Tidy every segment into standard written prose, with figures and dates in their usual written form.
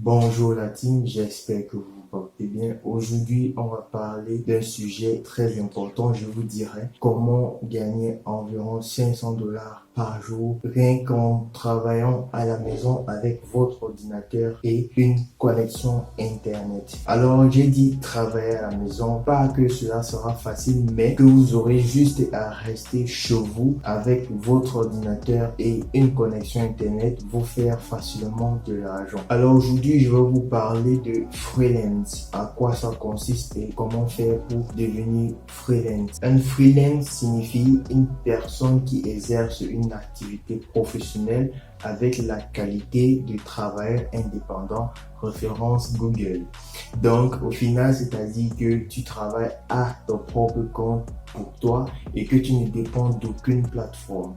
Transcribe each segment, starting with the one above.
Bonjour la team, j'espère que vous vous portez bien. Aujourd'hui, on va parler d'un sujet très important. Je vous dirai comment gagner environ 500 dollars par jour rien qu'en travaillant à la maison avec votre ordinateur et une connexion Internet. Alors, j'ai dit travailler à la maison, pas que cela sera facile, mais que vous aurez juste à rester chez vous avec votre ordinateur et une connexion Internet, vous faire facilement de l'argent. Alors aujourd'hui, je vais vous parler de freelance, à quoi ça consiste et comment faire pour devenir freelance. Un freelance signifie une personne qui exerce une activité professionnelle avec la qualité de travailleur indépendant, référence Google. Donc, au final, c'est-à-dire que tu travailles à ton propre compte pour toi et que tu ne dépends d'aucune plateforme.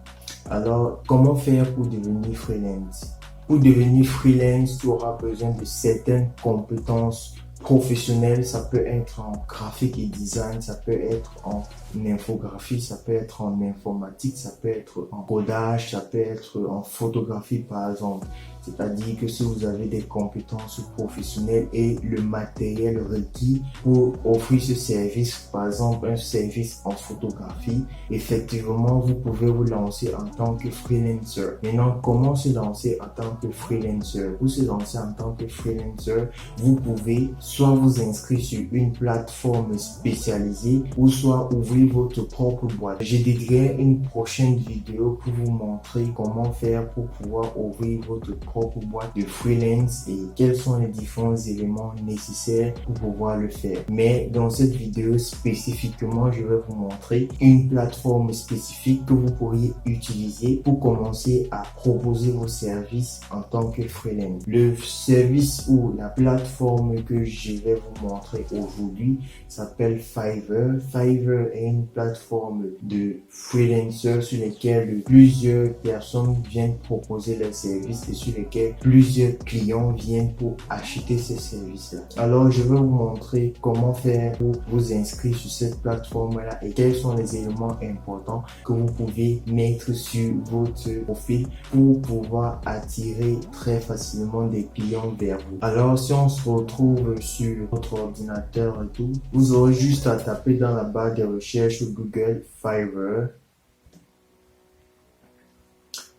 Alors, comment faire pour devenir freelance? Pour devenir freelance, tu auras besoin de certaines compétences professionnelles. Ça peut être en graphique et design, ça peut être en infographie, ça peut être en informatique, ça peut être en codage, ça peut être en photographie par exemple. C'est-à-dire que si vous avez des compétences professionnelles et le matériel requis pour offrir ce service, par exemple un service en photographie, effectivement, vous pouvez vous lancer en tant que freelancer. Maintenant, comment se lancer en tant que freelancer? Pour se lancer en tant que freelancer, vous pouvez soit vous inscrire sur une plateforme spécialisée ou soit ouvrir votre propre boîte. Je dédierai une prochaine vidéo pour vous montrer comment faire pour pouvoir ouvrir votre propre boîte de freelance et quels sont les différents éléments nécessaires pour pouvoir le faire. Mais dans cette vidéo spécifiquement, je vais vous montrer une plateforme spécifique que vous pourriez utiliser pour commencer à proposer vos services en tant que freelance. Le service ou la plateforme que je vais vous montrer aujourd'hui s'appelle Fiverr. Fiverr est une plateforme de freelancers sur lesquels plusieurs personnes viennent proposer leurs services et sur lesquels plusieurs clients viennent pour acheter ces services-là. Alors, je vais vous montrer comment faire pour vous inscrire sur cette plateforme-là et quels sont les éléments importants que vous pouvez mettre sur votre profil pour pouvoir attirer très facilement des clients vers vous. Alors, si on se retrouve sur votre ordinateur et tout, vous aurez juste à taper dans la barre de recherche Google Fiverr.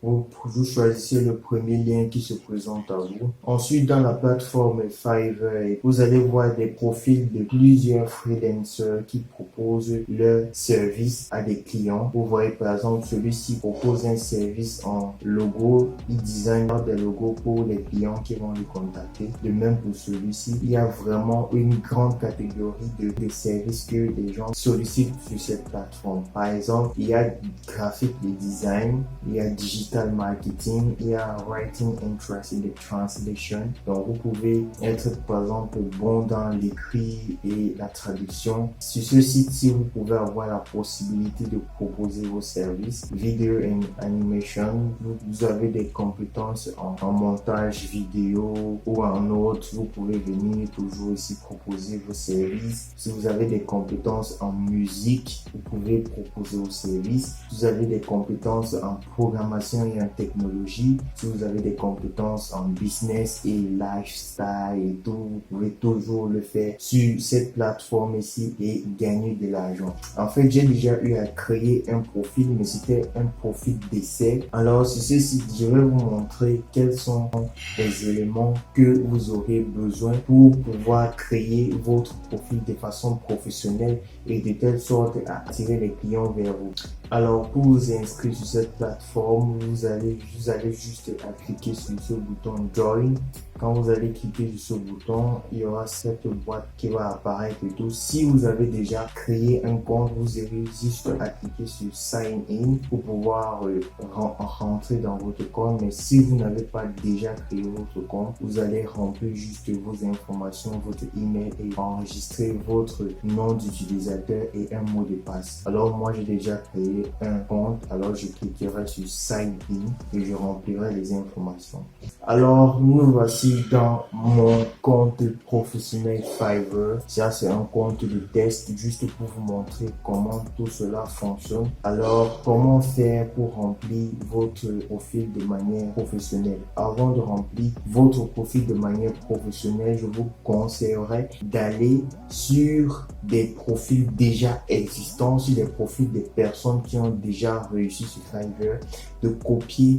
Vous choisissez le premier lien qui se présente à vous. Ensuite, dans la plateforme Fiverr, vous allez voir des profils de plusieurs freelancers qui proposent leurs services à des clients. Vous voyez par exemple celui-ci propose un service en logo, il design des logos pour les clients qui vont le contacter. De même pour celui-ci, il y a vraiment une grande catégorie de services que les gens sollicitent sur cette plateforme. Par exemple, il y a graphique et design, il y a digital marketing, il y a writing interest in the translation. Donc vous pouvez être par exemple bon dans l'écrit et la traduction. Sur ce site-ci, vous pouvez avoir la possibilité de proposer vos services. Video and animation, vous avez des compétences en montage vidéo ou en autre, vous pouvez venir toujours ici proposer vos services. Si vous avez des compétences en musique, vous pouvez proposer vos services. Si vous avez des compétences en programmation et en technologie, si vous avez des compétences en business et lifestyle et tout, vous pouvez toujours le faire sur cette plateforme ici et gagner de l'argent. En fait, j'ai déjà eu à créer un profil, mais c'était un profil d'essai. Alors, sur ce site, je vais vous montrer quels sont les éléments que vous aurez besoin pour pouvoir créer votre profil de façon professionnelle et de telle sorte à attirer les clients vers vous. Alors, pour vous inscrire sur cette plateforme, vous allez juste à cliquer sur ce bouton Join. Quand vous allez cliquer sur ce bouton, il y aura cette boîte qui va apparaître et tout. Si vous avez déjà créé un compte, vous avez juste à cliquer sur Sign In pour pouvoir rentrer dans votre compte. Mais si vous n'avez pas déjà créé votre compte, vous allez remplir juste vos informations, votre email et enregistrer votre nom d'utilisateur et un mot de passe. Alors moi, j'ai déjà créé un compte. Alors je cliquerai sur Sign In et je remplirai les informations. Alors nous voici ici dans mon compte professionnel Fiverr. Ça, c'est un compte de test juste pour vous montrer comment tout cela fonctionne. Alors, comment faire pour remplir votre profil de manière professionnelle? Avant de remplir votre profil de manière professionnelle, je vous conseillerais d'aller sur des profils déjà existants, sur des profils des personnes qui ont déjà réussi sur Fiverr, de copier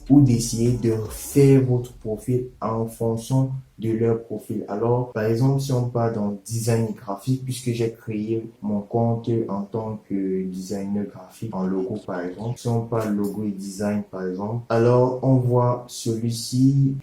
ou d'essayer de faire votre profil en fonction de leur profil. Alors, par exemple, si on part dans design graphique, puisque j'ai créé mon compte en tant que designer graphique en logo, par exemple, si on parle logo et design, par exemple, alors on voit celui-ci,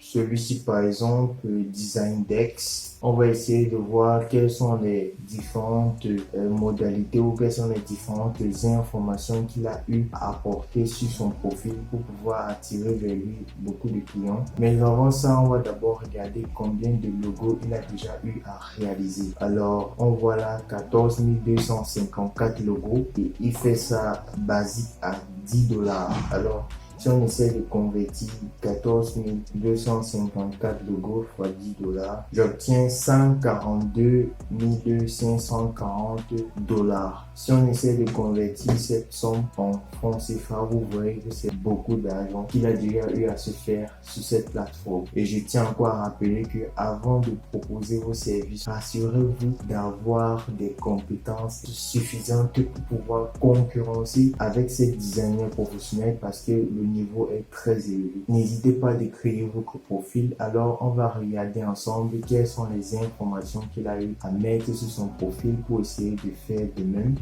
par exemple, Design Dex. On va essayer de voir quelles sont les différentes modalités ou quelles sont les différentes informations qu'il a eu à apporter sur son profil pour pouvoir attirer vers lui beaucoup de clients. Mais avant ça, on va d'abord regarder combien de logos il a déjà eu à réaliser. Alors, on voit là 14 254 logos et il fait ça basique à $10. Alors, si on essaie de convertir 14 254 logos fois $10, j'obtiens 142 540 $. Si on essaie de convertir cette somme en francs CFA, vous voyez que c'est beaucoup d'argent qu'il a déjà eu à se faire sur cette plateforme. Et je tiens encore à rappeler que avant de proposer vos services, assurez-vous d'avoir des compétences suffisantes pour pouvoir concurrencer avec ces designers professionnels parce que le niveau est très élevé. N'hésitez pas à créer votre profil. Alors, on va regarder ensemble quelles sont les informations qu'il a eu à mettre sur son profil pour essayer de faire de même.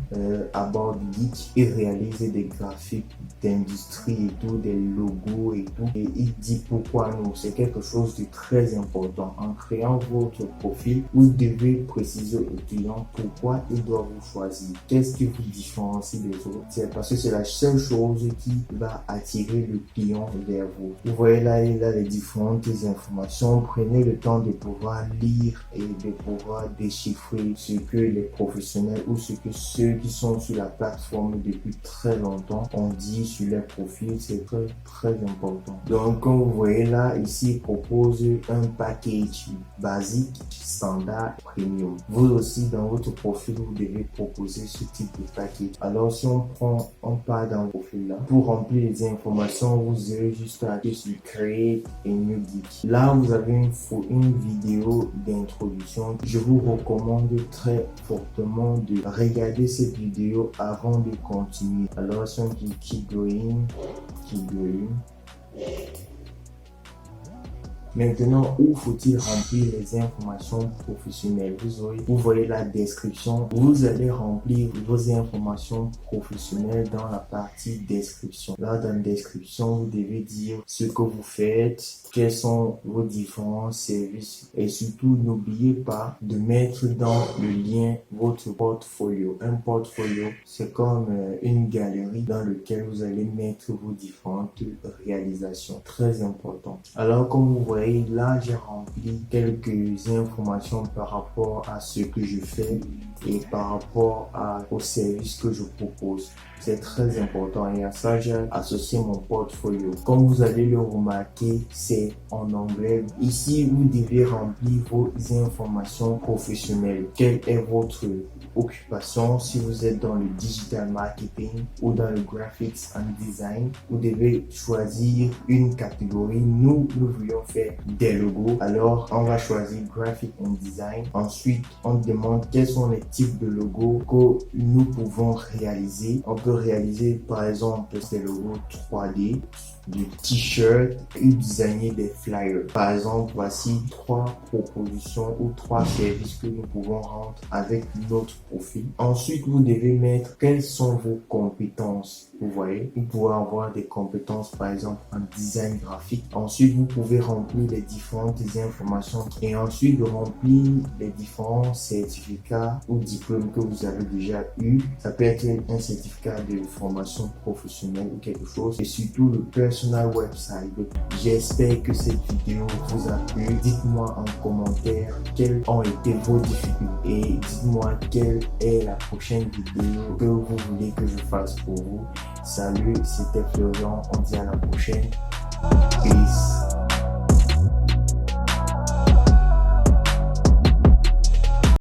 About Geek, il réalise des graphiques d'industrie et tout, des logos et tout. Et il dit pourquoi nous. C'est quelque chose de très important. En créant votre profil, vous devez préciser au client pourquoi il doit vous choisir. Qu'est-ce qui vous différencie des autres? C'est parce que c'est la seule chose qui va attirer le client vers vous. Vous voyez là, il a les différentes informations. Prenez le temps de pouvoir lire et de pouvoir déchiffrer ce que les professionnels ou ce que ceux qui sont sur la plateforme depuis très longtemps ont dit sur leur profil. C'est très, très important. Donc, comme vous voyez là, ici, il propose un package basique, standard, premium. Vous aussi, dans votre profil, vous devez proposer ce type de package. Alors, si on part dans le profil là, pour remplir les informations, vous avez juste à aller sur Create a New Geek. Là, vous avez une vidéo d'introduction. Je vous recommande très fortement de regarder cette vidéo avant de continuer. Alors, si on dit keep going. Maintenant, où faut-il remplir les informations professionnelles? Vous voyez la description. Vous allez remplir vos informations professionnelles dans la partie description. Là, dans la description, vous devez dire ce que vous faites, quels sont vos différents services et surtout, n'oubliez pas de mettre dans le lien votre portfolio. Un portfolio, c'est comme une galerie dans laquelle vous allez mettre vos différentes réalisations. Très important. Alors, comme vous voyez, là, j'ai rempli quelques informations par rapport à ce que je fais et par rapport au service que je propose. C'est très important et à ça, j'ai associé mon portfolio. Comme vous allez le remarquer, c'est en anglais. Ici, vous devez remplir vos informations professionnelles. Quelle est votre occupation? Si vous êtes dans le digital marketing ou dans le graphics and design, vous devez choisir une catégorie. Nous voulions faire des logos. Alors, on va choisir graphic and design. Ensuite, on demande quels sont les types de logos que nous pouvons réaliser. On peut réaliser, par exemple, ces logos 3D, du t-shirt et designer des flyers. Par exemple, voici 3 propositions ou 3 services que nous pouvons rendre avec notre profil. Ensuite, vous devez mettre quelles sont vos compétences. Vous voyez, vous pouvez avoir des compétences, par exemple, en design graphique. Ensuite, vous pouvez remplir les différentes informations et ensuite remplir les différents certificats ou diplômes que vous avez déjà eu. Ça peut être un certificat de formation professionnelle ou quelque chose et surtout le personal website. J'espère que cette vidéo vous a plu. Dites-moi en commentaire quelles ont été vos difficultés et dites-moi quelle est la prochaine vidéo que vous voulez que je fasse pour vous. Salut, c'était Florian. On dit à la prochaine. Peace.